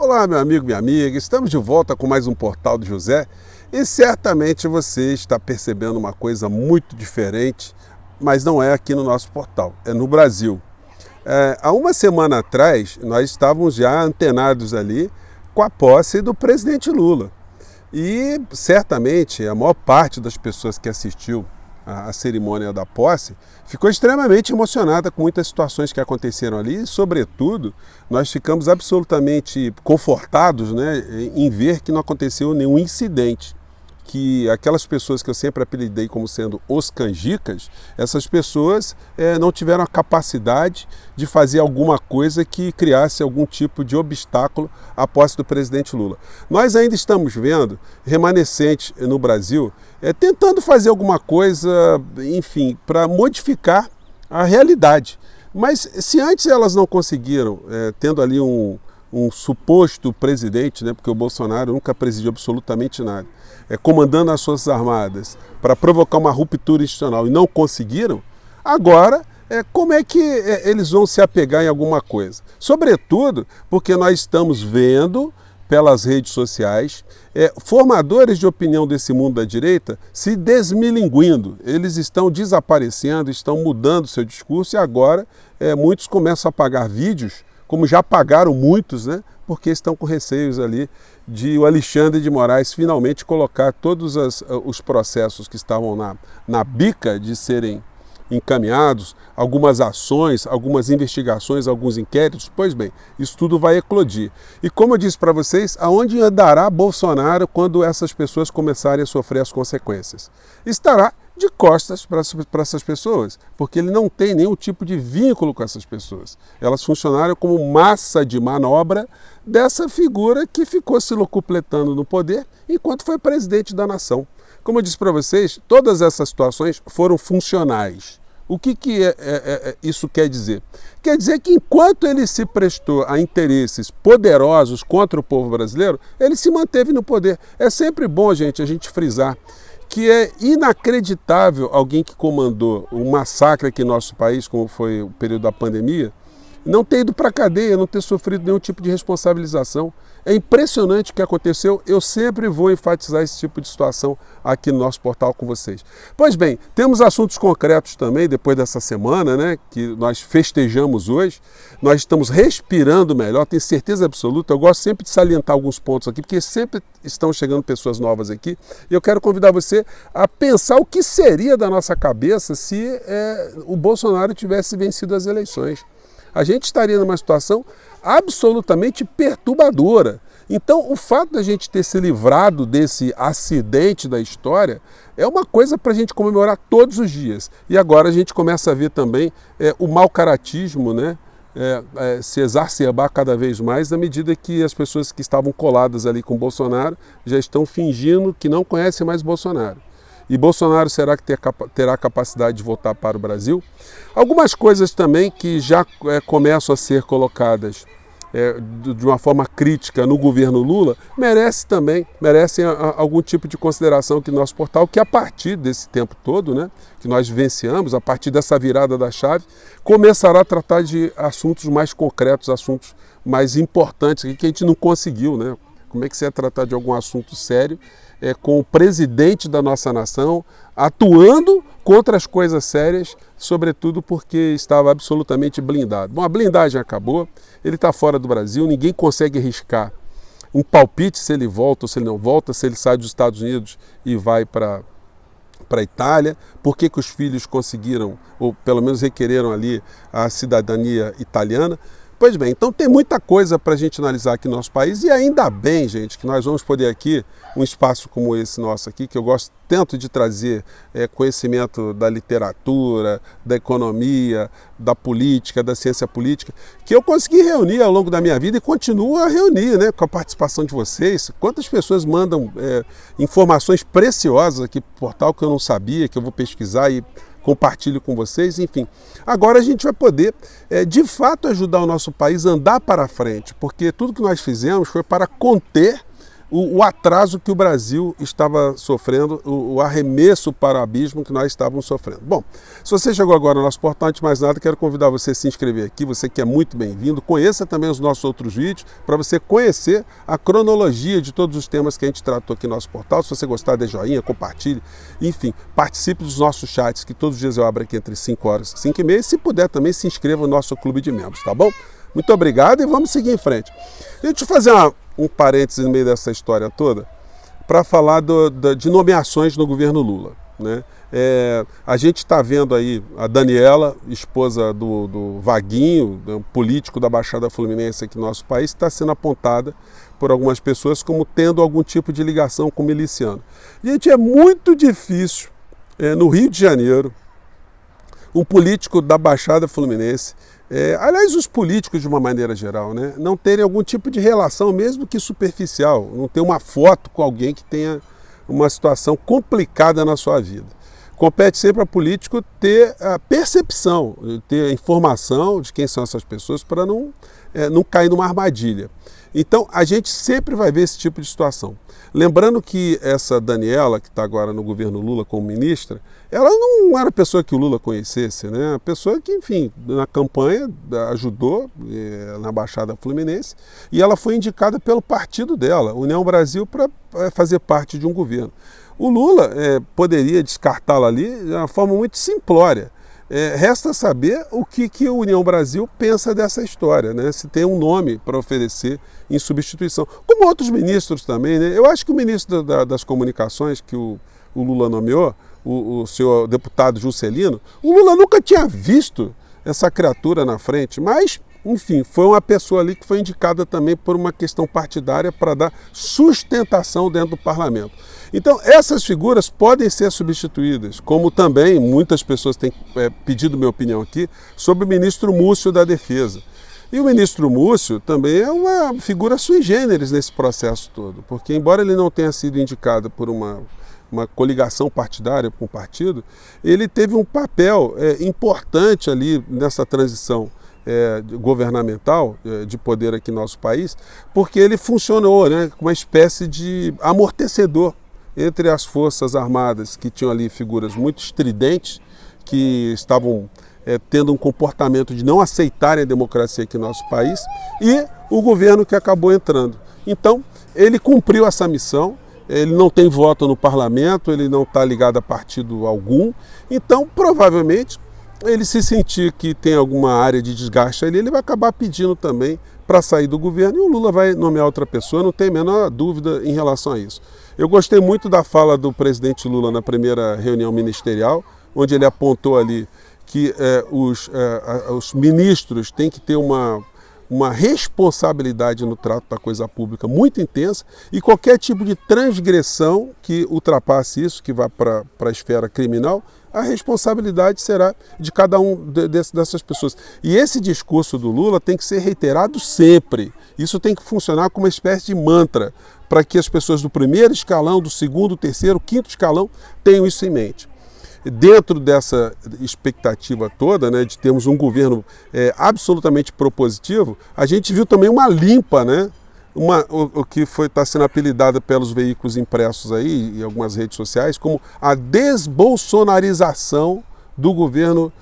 Olá, meu amigo, minha amiga, estamos de volta com mais um Portal do José e certamente você está percebendo uma coisa muito diferente, mas não é aqui no nosso portal, é no Brasil. Há uma semana atrás, nós estávamos já antenados ali com a posse do presidente Lula e certamente a maior parte das pessoas que assistiu a cerimônia da posse, ficou extremamente emocionada com muitas situações que aconteceram ali e, sobretudo, nós ficamos absolutamente confortados, né, em ver que não aconteceu nenhum incidente, que aquelas pessoas que eu sempre apelidei como sendo os canjicas, essas pessoas não tiveram a capacidade de fazer alguma coisa que criasse algum tipo de obstáculo à posse do presidente Lula. Nós ainda estamos vendo remanescentes no Brasil tentando fazer alguma coisa, enfim, para modificar a realidade. Mas se antes elas não conseguiram, tendo ali um suposto presidente, né, porque o Bolsonaro nunca presidiu absolutamente nada, comandando as Forças Armadas para provocar uma ruptura institucional e não conseguiram, agora como é que eles vão se apegar em alguma coisa? Sobretudo porque nós estamos vendo pelas redes sociais formadores de opinião desse mundo da direita se desmilinguindo. Eles estão desaparecendo, estão mudando seu discurso e agora muitos começam a pagar vídeos, como já pagaram muitos, né? Porque estão com receios ali de o Alexandre de Moraes finalmente colocar todos os processos que estavam na bica de serem encaminhados, algumas ações, algumas investigações, alguns inquéritos. Pois bem, isso tudo vai eclodir. E como eu disse para vocês, aonde andará Bolsonaro quando essas pessoas começarem a sofrer as consequências? Estará de costas para essas pessoas, porque ele não tem nenhum tipo de vínculo com essas pessoas. Elas funcionaram como massa de manobra dessa figura que ficou se locupletando no poder enquanto foi presidente da nação. Como eu disse para vocês, todas essas situações foram funcionais. O que isso quer dizer? Quer dizer que enquanto ele se prestou a interesses poderosos contra o povo brasileiro, ele se manteve no poder. É sempre bom, gente, a gente frisar que é inacreditável alguém que comandou um massacre aqui no nosso país, como foi o período da pandemia, não ter ido para a cadeia, não ter sofrido nenhum tipo de responsabilização. É impressionante o que aconteceu, eu sempre vou enfatizar esse tipo de situação aqui no nosso portal com vocês. Pois bem, temos assuntos concretos também, depois dessa semana, né, que nós festejamos hoje. Nós estamos respirando melhor, tenho certeza absoluta. Eu gosto sempre de salientar alguns pontos aqui, porque sempre estão chegando pessoas novas aqui. E eu quero convidar você a pensar o que seria da nossa cabeça se o Bolsonaro tivesse vencido as eleições. A gente estaria numa situação absolutamente perturbadora. Então, o fato da gente ter se livrado desse acidente da história é uma coisa para a gente comemorar todos os dias. E agora a gente começa a ver também o mau caratismo, né, se exacerbar cada vez mais à medida que as pessoas que estavam coladas ali com Bolsonaro já estão fingindo que não conhecem mais Bolsonaro. E Bolsonaro será que terá capacidade de voltar para o Brasil? Algumas coisas também que já começam a ser colocadas de uma forma crítica no governo Lula, merecem algum tipo de consideração aqui no nosso portal, que a partir desse tempo todo, né, que nós vivenciamos, a partir dessa virada da chave, começará a tratar de assuntos mais concretos, assuntos mais importantes, que a gente não conseguiu, né? Como é que você ia tratar de algum assunto sério com o presidente da nossa nação atuando contra as coisas sérias, sobretudo porque estava absolutamente blindado. Bom, a blindagem acabou, ele está fora do Brasil, ninguém consegue arriscar um palpite se ele volta ou se ele não volta, se ele sai dos Estados Unidos e vai para a Itália, por que os filhos conseguiram, ou pelo menos requereram ali a cidadania italiana. Pois bem, então tem muita coisa para a gente analisar aqui no nosso país e ainda bem, gente, que nós vamos poder aqui, um espaço como esse nosso aqui, que eu gosto tanto de trazer conhecimento da literatura, da economia, da política, da ciência política, que eu consegui reunir ao longo da minha vida e continuo a reunir, né, com a participação de vocês. Quantas pessoas mandam informações preciosas aqui para o portal que eu não sabia, que eu vou pesquisar e compartilho com vocês, enfim. Agora a gente vai poder, de fato, ajudar o nosso país a andar para frente, porque tudo que nós fizemos foi para conter o atraso que o Brasil estava sofrendo, o arremesso para o abismo que nós estávamos sofrendo. Bom, se você chegou agora no nosso portal, antes de mais nada, quero convidar você a se inscrever aqui, você que é muito bem-vindo, conheça também os nossos outros vídeos, para você conhecer a cronologia de todos os temas que a gente tratou aqui no nosso portal. Se você gostar, dê joinha, compartilhe, enfim, participe dos nossos chats, que todos os dias eu abro aqui entre 5 horas e 5 e meia, e se puder também se inscreva no nosso clube de membros, tá bom? Muito obrigado e vamos seguir em frente. Deixa eu fazer um parênteses no meio dessa história toda para falar de nomeações no governo Lula, né? A gente está vendo aí a Daniela, esposa do Vaguinho, político da Baixada Fluminense aqui no nosso país, está sendo apontada por algumas pessoas como tendo algum tipo de ligação com miliciano. Gente, é muito difícil, no Rio de Janeiro, um político da Baixada Fluminense, aliás, os políticos de uma maneira geral, né, não terem algum tipo de relação, mesmo que superficial, não ter uma foto com alguém que tenha uma situação complicada na sua vida. Compete sempre ao político ter a percepção, ter a informação de quem são essas pessoas para não cair numa armadilha. Então, a gente sempre vai ver esse tipo de situação. Lembrando que essa Daniela, que está agora no governo Lula como ministra, ela não era a pessoa que o Lula conhecesse, né? A pessoa que, enfim, na campanha ajudou na Baixada Fluminense, e ela foi indicada pelo partido dela, União Brasil, para fazer parte de um governo. O Lula poderia descartá-la ali de uma forma muito simplória. Resta saber o que a União Brasil pensa dessa história, né? Se tem um nome para oferecer em substituição. Como outros ministros também, né? Eu acho que o ministro das Comunicações, que o Lula nomeou, o senhor deputado Juscelino, o Lula nunca tinha visto essa criatura na frente, mas, enfim, foi uma pessoa ali que foi indicada também por uma questão partidária para dar sustentação dentro do parlamento. Então, essas figuras podem ser substituídas, como também muitas pessoas têm pedido minha opinião aqui, sobre o ministro Múcio da Defesa. E o ministro Múcio também é uma figura sui generis nesse processo todo, porque embora ele não tenha sido indicado por uma coligação partidária com o partido, ele teve um papel importante ali nessa transição governamental de poder aqui no nosso país, porque ele funcionou, né, como uma espécie de amortecedor entre as Forças Armadas, que tinham ali figuras muito estridentes, que estavam tendo um comportamento de não aceitarem a democracia aqui no nosso país, e o governo que acabou entrando. Então, ele cumpriu essa missão, ele não tem voto no parlamento, ele não está ligado a partido algum, então, provavelmente, ele se sentir que tem alguma área de desgaste ali, ele vai acabar pedindo também para sair do governo, e o Lula vai nomear outra pessoa, não tem a menor dúvida em relação a isso. Eu gostei muito da fala do presidente Lula na primeira reunião ministerial, onde ele apontou ali que os ministros têm que ter uma responsabilidade no trato da coisa pública muito intensa, e qualquer tipo de transgressão que ultrapasse isso, que vá para a esfera criminal, a responsabilidade será de cada um dessas pessoas. E esse discurso do Lula tem que ser reiterado sempre. Isso tem que funcionar como uma espécie de mantra, para que as pessoas do primeiro escalão, do segundo, terceiro, quinto escalão tenham isso em mente. Dentro dessa expectativa toda, né, de termos um governo absolutamente propositivo, a gente viu também uma limpa, né, o que está sendo apelidada pelos veículos impressos aí e algumas redes sociais como a desbolsonarização do governo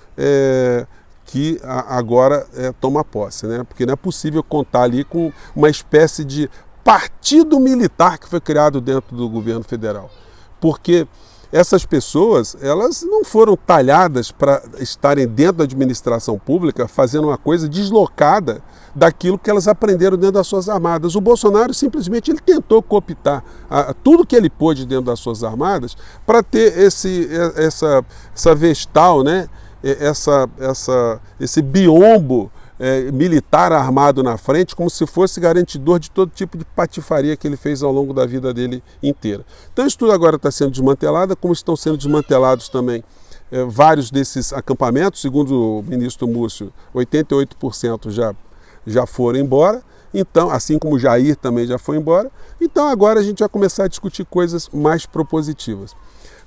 que agora toma posse, né? Porque não é possível contar ali com uma espécie de partido militar que foi criado dentro do governo federal, porque essas pessoas, elas não foram talhadas para estarem dentro da administração pública fazendo uma coisa deslocada daquilo que elas aprenderam dentro das suas armadas. O Bolsonaro simplesmente ele tentou cooptar tudo que ele pôde dentro das suas armadas para ter essa vestal, né? Esse biombo militar armado na frente, como se fosse garantidor de todo tipo de patifaria que ele fez ao longo da vida dele inteira. Então isso tudo agora está sendo desmantelado, como estão sendo desmantelados também vários desses acampamentos. Segundo o ministro Múcio, 88% já foram embora, então, assim como o Jair também já foi embora. Então agora a gente vai começar a discutir coisas mais propositivas.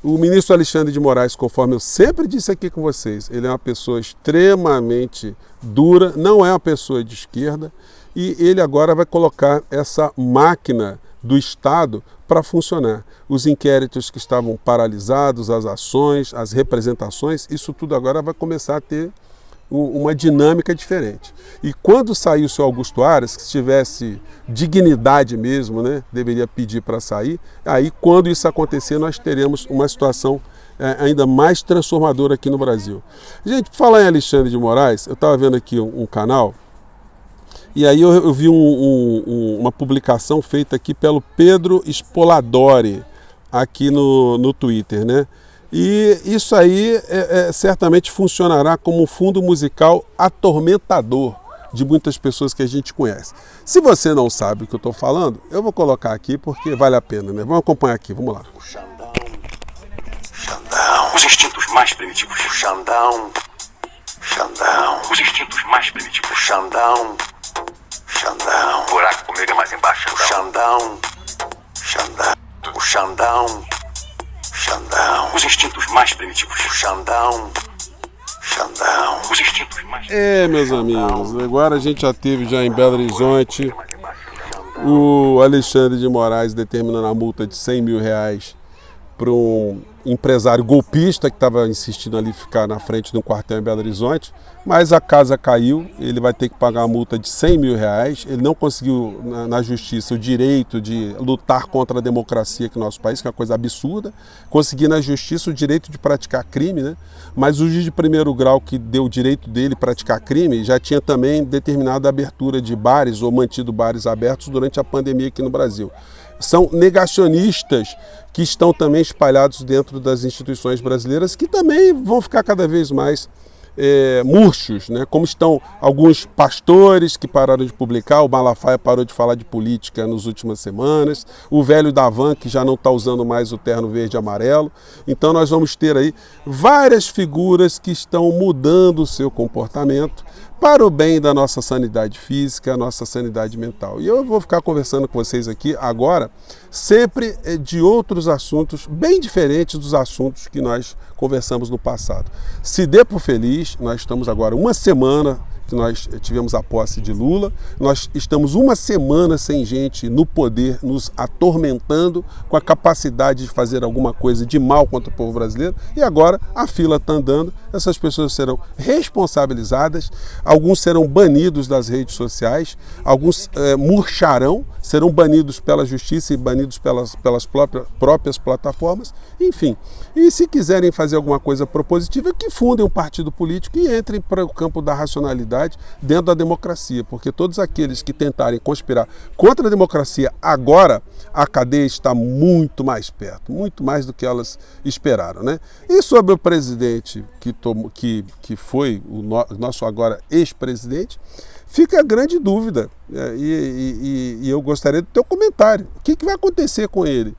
O ministro Alexandre de Moraes, conforme eu sempre disse aqui com vocês, ele é uma pessoa extremamente dura, não é uma pessoa de esquerda, e ele agora vai colocar essa máquina do Estado para funcionar. Os inquéritos que estavam paralisados, as ações, as representações, isso tudo agora vai começar a ter uma dinâmica diferente. E quando sair o seu Augusto Aras, que tivesse dignidade mesmo, né, deveria pedir para sair, aí quando isso acontecer nós teremos uma situação ainda mais transformadora aqui no Brasil. Gente, por falar em Alexandre de Moraes, eu estava vendo aqui um canal, e aí eu vi uma publicação feita aqui pelo Pedro Spoladori, aqui no Twitter, né? E isso aí certamente funcionará como um fundo musical atormentador de muitas pessoas que a gente conhece. Se você não sabe o que eu estou falando, eu vou colocar aqui porque vale a pena, né? Vamos acompanhar aqui, vamos lá. O Xandão, os instintos mais primitivos. O Xandão, os instintos mais primitivos. O Xandão, o buraco comigo é mais embaixo. O Xandão, o Xandão. Os instintos mais primitivos. O Xandão, os instintos mais primitivos. Meus amigos, agora a gente já teve já em Belo Horizonte o Alexandre de Moraes determinando a multa de R$100 mil para um empresário golpista que estava insistindo ali ficar na frente de um quartel em Belo Horizonte, mas a casa caiu, ele vai ter que pagar uma multa de R$100 mil, ele não conseguiu na justiça o direito de lutar contra a democracia aqui no nosso país, que é uma coisa absurda, conseguir na justiça o direito de praticar crime, né? Mas o juiz de primeiro grau que deu o direito dele praticar crime já tinha também determinado a abertura de bares ou mantido bares abertos durante a pandemia aqui no Brasil. São negacionistas que estão também espalhados dentro das instituições brasileiras, que também vão ficar cada vez mais murchos, né? Como estão alguns pastores que pararam de publicar, o Malafaia parou de falar de política nas últimas semanas, o velho da Van que já não está usando mais o terno verde e amarelo. Então nós vamos ter aí várias figuras que estão mudando o seu comportamento para o bem da nossa sanidade física, nossa sanidade mental. E eu vou ficar conversando com vocês aqui agora, sempre de outros assuntos bem diferentes dos assuntos que nós conversamos no passado. Se dê por feliz, nós estamos agora uma semana que nós tivemos a posse de Lula, nós estamos uma semana sem gente no poder nos atormentando com a capacidade de fazer alguma coisa de mal contra o povo brasileiro, e agora a fila está andando, essas pessoas serão responsabilizadas, alguns serão banidos das redes sociais, alguns murcharão, serão banidos pela justiça e banidos pelas próprias plataformas, enfim. E se quiserem fazer alguma coisa propositiva, que fundem um partido político e entrem para o campo da racionalidade dentro da democracia, porque todos aqueles que tentarem conspirar contra a democracia agora, a cadeia está muito mais perto, muito mais do que elas esperaram, né? E sobre o presidente que foi o nosso agora ex-presidente, fica a grande dúvida, e eu gostaria do teu comentário. O que vai acontecer com ele?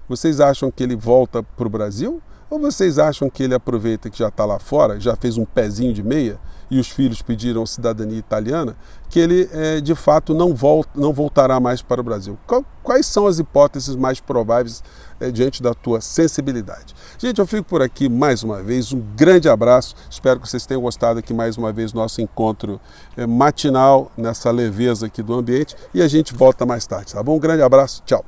Vocês acham que ele volta para o Brasil? Ou vocês acham que ele aproveita que já está lá fora, já fez um pezinho de meia e os filhos pediram cidadania italiana, que ele de fato não voltará mais para o Brasil? Quais são as hipóteses mais prováveis diante da tua sensibilidade? Gente, eu fico por aqui mais uma vez, um grande abraço, espero que vocês tenham gostado aqui mais uma vez do nosso encontro matinal, nessa leveza aqui do ambiente, e a gente volta mais tarde, tá bom? Um grande abraço, tchau!